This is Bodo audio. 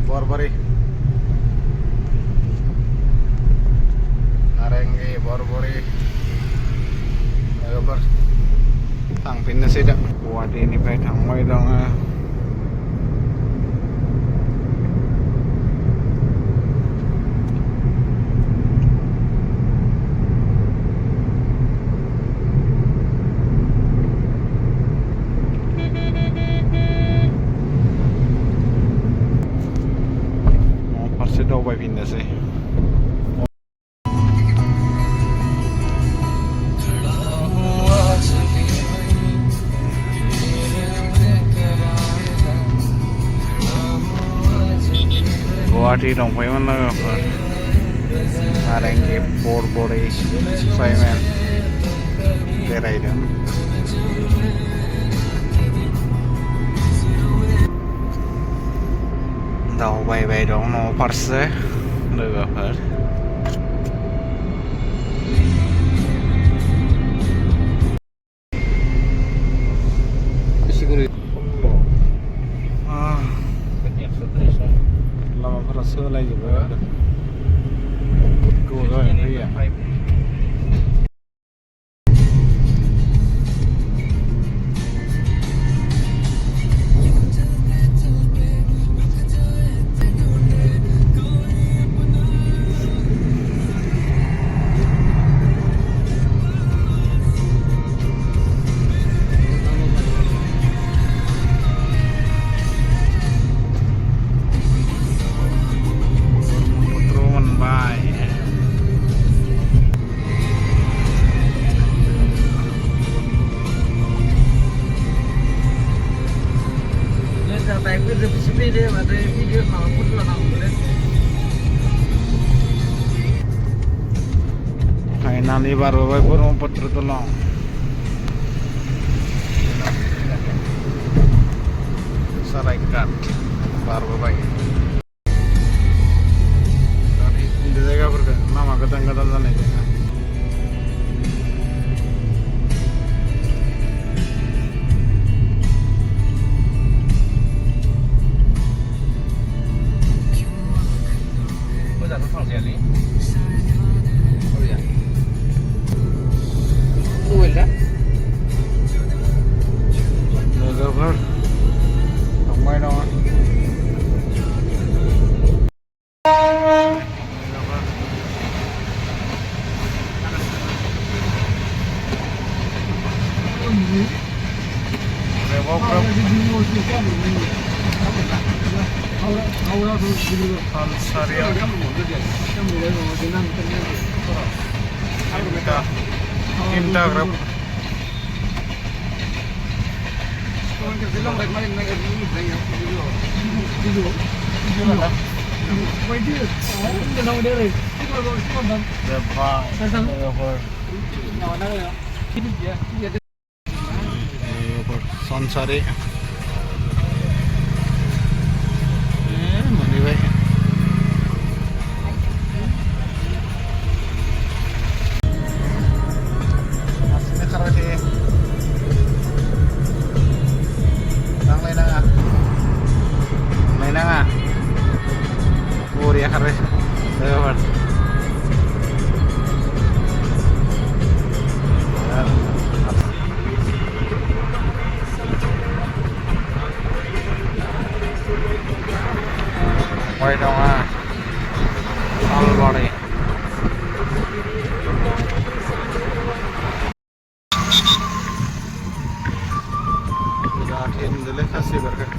Borbori Arengge Borbori Lebar थांफिननो सै दा गुवाहाटीनिफ्राय थांबाय दङ फारसे दावबायफिननोसै गुवाहाटी दंफायोमोन लोगोफोर नारेंगि बरबरि साइमेन बेरायदों दावबायबाय दं न' फारसे लोगोफोर लामाफोरा सोलायजोब्बाय गोबाव जाबाय फैया Finally baru Brahmaputra Tulang Saraikat baru dari di jaga berke nama kadang-kadang sana aja Lebar sampai dong Cinta grab Sonsari Maniway Masih karate Lain nga Uri akar Lebar Quay đâu à All body Udah akhir dulu kasih berkat